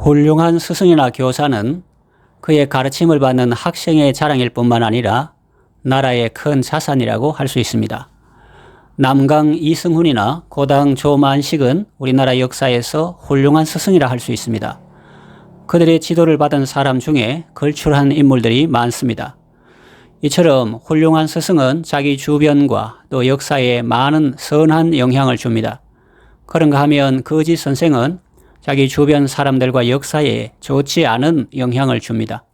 훌륭한 스승이나 교사는 그의 가르침을 받는 학생의 자랑일 뿐만 아니라 나라의 큰 자산이라고 할 수 있습니다. 남강 이승훈이나 고당 조만식은 우리나라 역사에서 훌륭한 스승이라 할 수 있습니다. 그들의 지도를 받은 사람 중에 걸출한 인물들이 많습니다. 이처럼 훌륭한 스승은 자기 주변과 또 역사에 많은 선한 영향을 줍니다. 그런가 하면 거짓 선생은 자기 주변 사람들과 역사에 좋지 않은 영향을 줍니다.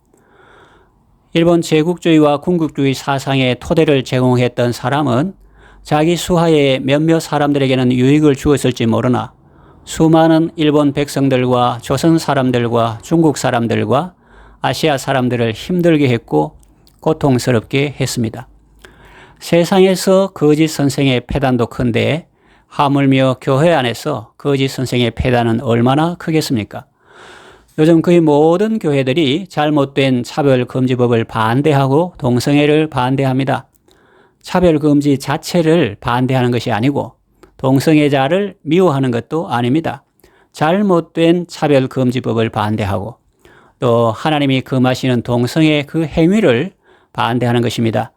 일본 제국주의와 군국주의 사상의 토대를 제공했던 사람은 자기 수하에 몇몇 사람들에게는 유익을 주었을지 모르나 수많은 일본 백성들과 조선 사람들과 중국 사람들과 아시아 사람들을 힘들게 했고 고통스럽게 했습니다. 세상에서 거짓 선생의 폐단도 큰데 하물며 교회 안에서 거짓 선생의 폐단은 얼마나 크겠습니까? 요즘 거의 모든 교회들이 잘못된 차별금지법을 반대하고 동성애를 반대합니다. 차별금지 자체를 반대하는 것이 아니고 동성애자를 미워하는 것도 아닙니다. 잘못된 차별금지법을 반대하고 또 하나님이 금하시는 동성애 그 행위를 반대하는 것입니다.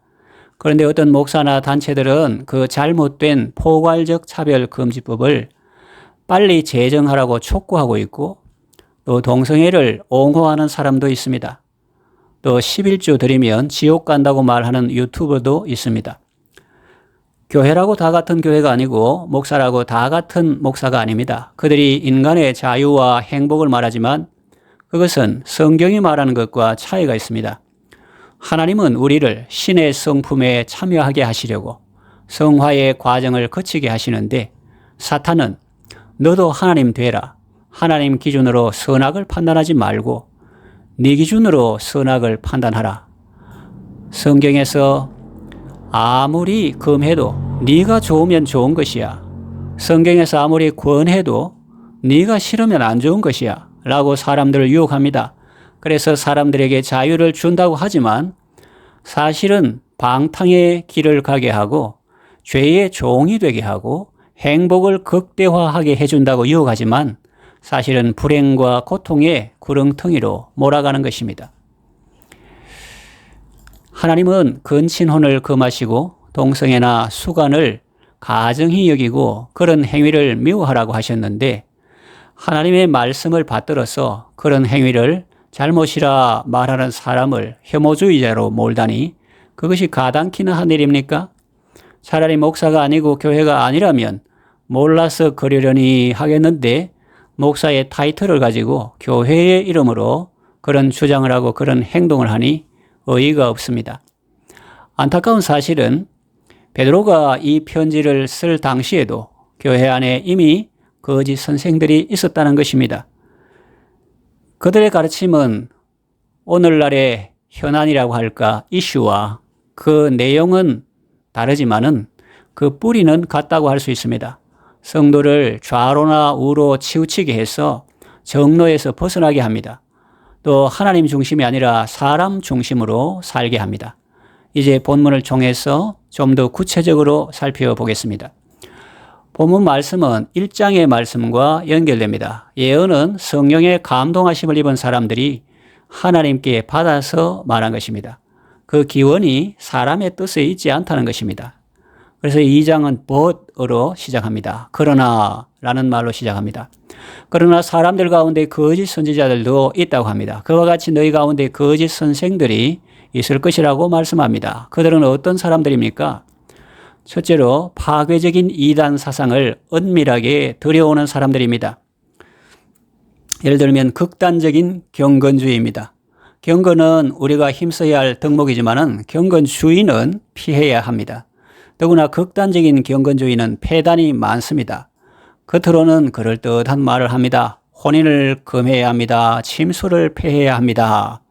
그런데 어떤 목사나 단체들은 그 잘못된 포괄적 차별금지법을 빨리 제정하라고 촉구하고 있고 또 동성애를 옹호하는 사람도 있습니다. 또 11조 드리면 지옥 간다고 말하는 유튜버도 있습니다. 교회라고 다 같은 교회가 아니고 목사라고 다 같은 목사가 아닙니다. 그들이 인간의 자유와 행복을 말하지만 그것은 성경이 말하는 것과 차이가 있습니다. 하나님은 우리를 신의 성품에 참여하게 하시려고 성화의 과정을 거치게 하시는데 사탄은 너도 하나님 되라. 하나님 기준으로 선악을 판단하지 말고 네 기준으로 선악을 판단하라. 성경에서 아무리 금해도 네가 좋으면 좋은 것이야. 성경에서 아무리 권해도 네가 싫으면 안 좋은 것이야. 라고 사람들을 유혹합니다. 그래서 사람들에게 자유를 준다고 하지만 사실은 방탕의 길을 가게 하고 죄의 종이 되게 하고 행복을 극대화하게 해준다고 유혹하지만 사실은 불행과 고통의 구렁텅이로 몰아가는 것입니다. 하나님은 근친혼을 금하시고 동성애나 수간을 가증히 여기고 그런 행위를 미워하라고 하셨는데 하나님의 말씀을 받들어서 그런 행위를 잘못이라 말하는 사람을 혐오주의자로 몰다니 그것이 가당키나 한 일입니까? 차라리 목사가 아니고 교회가 아니라면 몰라서 그러려니 하겠는데 목사의 타이틀을 가지고 교회의 이름으로 그런 주장을 하고 그런 행동을 하니 어이가 없습니다. 안타까운 사실은 베드로가 이 편지를 쓸 당시에도 교회 안에 이미 거짓 선생들이 있었다는 것입니다. 그들의 가르침은 오늘날의 현안이라고 할까 이슈와 그 내용은 다르지만은 그 뿌리는 같다고 할 수 있습니다. 성도를 좌로나 우로 치우치게 해서 정로에서 벗어나게 합니다. 또 하나님 중심이 아니라 사람 중심으로 살게 합니다. 이제 본문을 통해서 좀 더 구체적으로 살펴보겠습니다. 본문 말씀은 1장의 말씀과 연결됩니다. 예언은 성령의 감동하심을 입은 사람들이 하나님께 받아서 말한 것입니다. 그 기원이 사람의 뜻에 있지 않다는 것입니다. 그래서 2장은 but으로 시작합니다. 그러나 라는 말로 시작합니다. 그러나 사람들 가운데 거짓 선지자들도 있다고 합니다. 그와 같이 너희 가운데 거짓 선생들이 있을 것이라고 말씀합니다. 그들은 어떤 사람들입니까? 첫째로 파괴적인 이단 사상을 은밀하게 들여오는 사람들입니다. 예를 들면 극단적인 경건주의입니다. 경건은 우리가 힘써야 할 덕목이지만은 경건주의는 피해야 합니다. 더구나 극단적인 경건주의는 폐단이 많습니다. 겉으로는 그럴듯한 말을 합니다. 혼인을 금해야 합니다. 침수를 폐해야 합니다.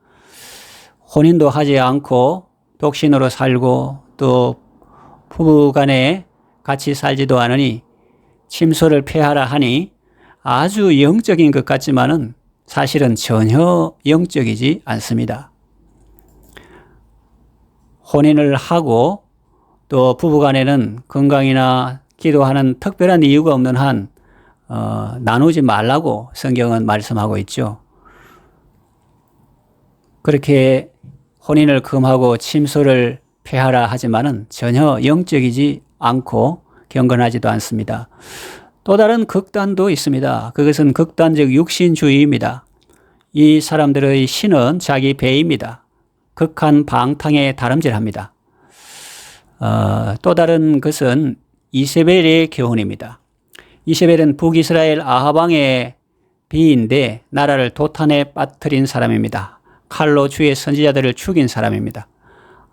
혼인도 하지 않고 독신으로 살고 또 부부간에 같이 살지도 않으니 침소를 폐하라 하니 아주 영적인 것 같지만은 사실은 전혀 영적이지 않습니다. 혼인을 하고 또 부부간에는 건강이나 기도하는 특별한 이유가 없는 한 나누지 말라고 성경은 말씀하고 있죠. 그렇게 혼인을 금하고 침소를 폐하라 하지만은 전혀 영적이지 않고 경건하지도 않습니다. 또 다른 극단도 있습니다. 그것은 극단적 육신주의입니다. 이 사람들의 신은 자기 배입니다. 극한 방탕에 다름질합니다. 또 다른 것은 이세벨의 교훈입니다. 이세벨은 북이스라엘 아합 왕의 비인데 나라를 도탄에 빠뜨린 사람입니다. 칼로 주의 선지자들을 죽인 사람입니다.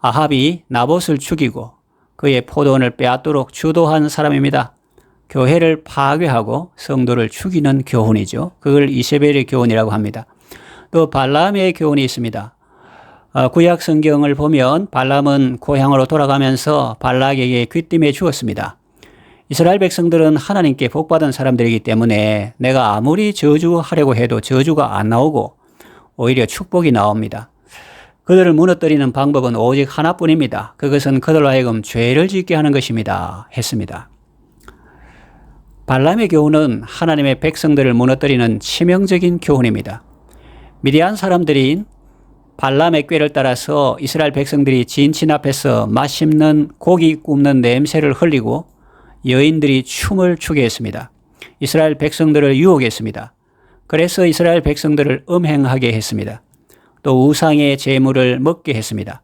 아합이 나봇을 죽이고 그의 포도원을 빼앗도록 주도한 사람입니다. 교회를 파괴하고 성도를 죽이는 교훈이죠. 그걸 이세벨의 교훈이라고 합니다. 또 발람의 교훈이 있습니다. 구약 성경을 보면 발람은 고향으로 돌아가면서 발락에게 귀띔해 주었습니다. 이스라엘 백성들은 하나님께 복받은 사람들이기 때문에 내가 아무리 저주하려고 해도 저주가 안 나오고 오히려 축복이 나옵니다. 그들을 무너뜨리는 방법은 오직 하나뿐입니다. 그것은 그들로 하여금 죄를 짓게 하는 것입니다. 했습니다. 발람의 교훈은 하나님의 백성들을 무너뜨리는 치명적인 교훈입니다. 미디안 사람들인 발람의 꾀를 따라서 이스라엘 백성들이 진친 앞에서 맛있는 고기 굽는 냄새를 흘리고 여인들이 춤을 추게 했습니다. 이스라엘 백성들을 유혹했습니다. 그래서 이스라엘 백성들을 음행하게 했습니다. 또 우상의 제물을 먹게 했습니다.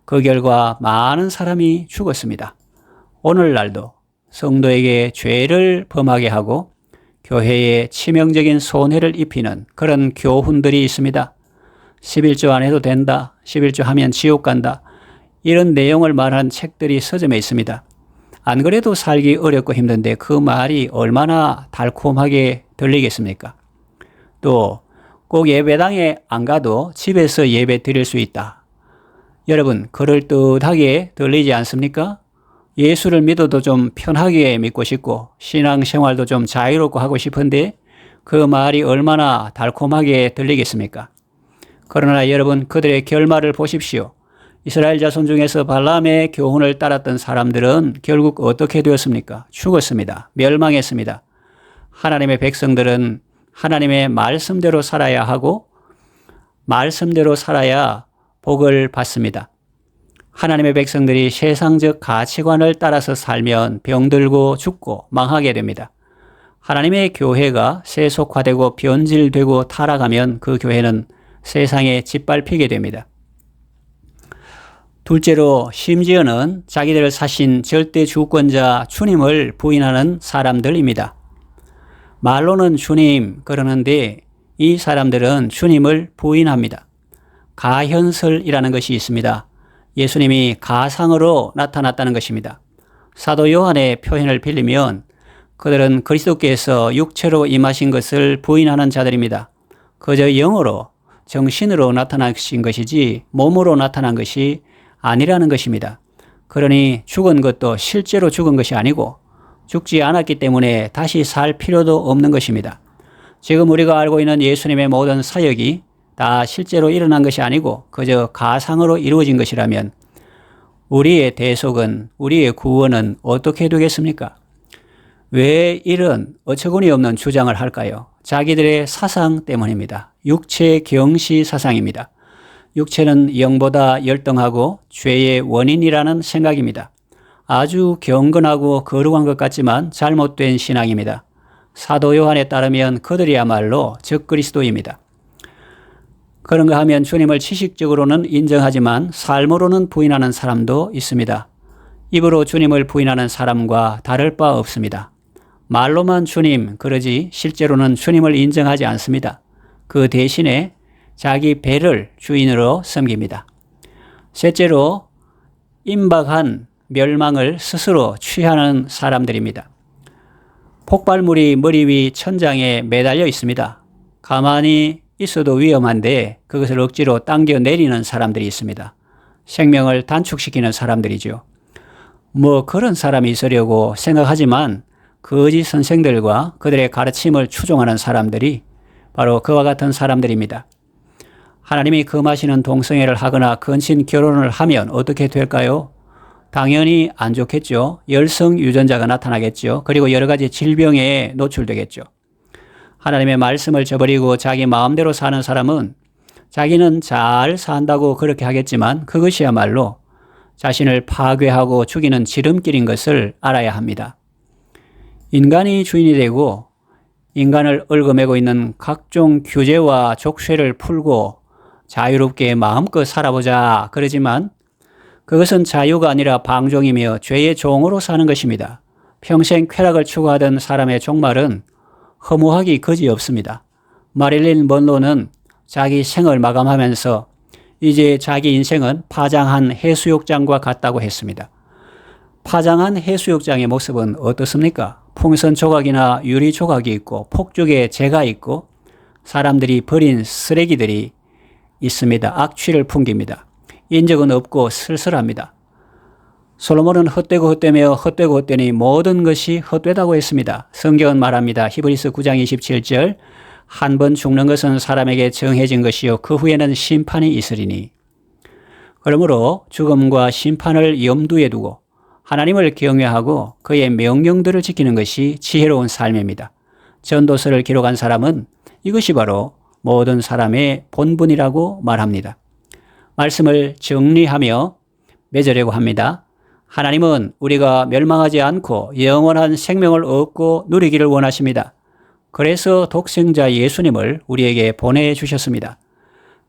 그 결과 많은 사람이 죽었습니다. 오늘날도 성도에게 죄를 범하게 하고 교회에 치명적인 손해를 입히는 그런 교훈들이 있습니다. 11조 안 해도 된다. 11조 하면 지옥 간다. 이런 내용을 말한 책들이 서점에 있습니다. 안 그래도 살기 어렵고 힘든데 그 말이 얼마나 달콤하게 들리겠습니까? 또 꼭 예배당에 안 가도 집에서 예배 드릴 수 있다. 여러분 그럴듯하게 들리지 않습니까? 예수를 믿어도 좀 편하게 믿고 싶고 신앙생활도 좀 자유롭고 하고 싶은데 그 말이 얼마나 달콤하게 들리겠습니까? 그러나 여러분 그들의 결말을 보십시오. 이스라엘 자손 중에서 발람의 교훈을 따랐던 사람들은 결국 어떻게 되었습니까? 죽었습니다. 멸망했습니다. 하나님의 백성들은 하나님의 말씀대로 살아야 하고 말씀대로 살아야 복을 받습니다. 하나님의 백성들이 세상적 가치관을 따라서 살면 병들고 죽고 망하게 됩니다. 하나님의 교회가 세속화되고 변질되고 타락하면 그 교회는 세상에 짓밟히게 됩니다. 둘째로 심지어는 자기들을 사신 절대 주권자 주님을 부인하는 사람들입니다. 말로는 주님 그러는데 이 사람들은 주님을 부인합니다. 가현설이라는 것이 있습니다. 예수님이 가상으로 나타났다는 것입니다. 사도 요한의 표현을 빌리면 그들은 그리스도께서 육체로 임하신 것을 부인하는 자들입니다. 그저 영으로 정신으로 나타나신 것이지 몸으로 나타난 것이 아니라는 것입니다. 그러니 죽은 것도 실제로 죽은 것이 아니고 죽지 않았기 때문에 다시 살 필요도 없는 것입니다. 지금 우리가 알고 있는 예수님의 모든 사역이 다 실제로 일어난 것이 아니고 그저 가상으로 이루어진 것이라면 우리의 대속은, 우리의 구원은 어떻게 되겠습니까? 왜 이런 어처구니 없는 주장을 할까요? 자기들의 사상 때문입니다. 육체 경시 사상입니다. 육체는 영보다 열등하고 죄의 원인이라는 생각입니다. 아주 경건하고 거룩한 것 같지만 잘못된 신앙입니다. 사도 요한에 따르면 그들이야말로 적그리스도입니다. 그런가 하면 주님을 지식적으로는 인정하지만 삶으로는 부인하는 사람도 있습니다. 입으로 주님을 부인하는 사람과 다를 바 없습니다. 말로만 주님 그러지 실제로는 주님을 인정하지 않습니다. 그 대신에 자기 배를 주인으로 섬깁니다. 셋째로 임박한 멸망을 스스로 취하는 사람들입니다. 폭발물이 머리 위 천장에 매달려 있습니다. 가만히 있어도 위험한데 그것을 억지로 당겨 내리는 사람들이 있습니다. 생명을 단축시키는 사람들이죠. 뭐 그런 사람이 있으려고 생각하지만 거짓 선생들과 그들의 가르침을 추종하는 사람들이 바로 그와 같은 사람들입니다. 하나님이 금하시는 동성애를 하거나 건친 결혼을 하면 어떻게 될까요? 당연히 안 좋겠죠. 열성 유전자가 나타나겠죠. 그리고 여러 가지 질병에 노출되겠죠. 하나님의 말씀을 저버리고 자기 마음대로 사는 사람은 자기는 잘 산다고 그렇게 하겠지만 그것이야말로 자신을 파괴하고 죽이는 지름길인 것을 알아야 합니다. 인간이 주인이 되고 인간을 얽어매고 있는 각종 규제와 족쇄를 풀고 자유롭게 마음껏 살아보자 그러지만 그것은 자유가 아니라 방종이며 죄의 종으로 사는 것입니다. 평생 쾌락을 추구하던 사람의 종말은 허무하기 그지없습니다. 마릴린 먼로는 자기 생을 마감하면서 이제 자기 인생은 파장한 해수욕장과 같다고 했습니다. 파장한 해수욕장의 모습은 어떻습니까? 풍선 조각이나 유리 조각이 있고 폭죽에 재가 있고 사람들이 버린 쓰레기들이 있습니다. 악취를 풍깁니다. 인적은 없고 쓸쓸합니다. 솔로몬은 헛되고 헛되며 헛되고 헛되니 모든 것이 헛되다고 했습니다. 성경은 말합니다. 히브리서 9장 27절 한 번 죽는 것은 사람에게 정해진 것이요 그 후에는 심판이 있으리니. 그러므로 죽음과 심판을 염두에 두고 하나님을 경외하고 그의 명령들을 지키는 것이 지혜로운 삶입니다. 전도서를 기록한 사람은 이것이 바로 모든 사람의 본분이라고 말합니다. 말씀을 정리하며 맺으려고 합니다. 하나님은 우리가 멸망하지 않고 영원한 생명을 얻고 누리기를 원하십니다. 그래서 독생자 예수님을 우리에게 보내주셨습니다.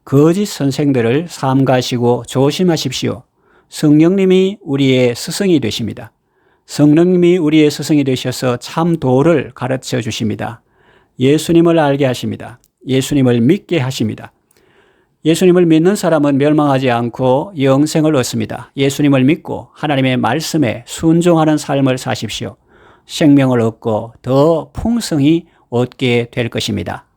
거짓 선생들을 삼가시고 조심하십시오. 성령님이 우리의 스승이 되십니다. 성령님이 우리의 스승이 되셔서 참 도를 가르쳐 주십니다. 예수님을 알게 하십니다. 예수님을 믿게 하십니다. 예수님을 믿는 사람은 멸망하지 않고 영생을 얻습니다. 예수님을 믿고 하나님의 말씀에 순종하는 삶을 사십시오. 생명을 얻고 더 풍성히 얻게 될 것입니다.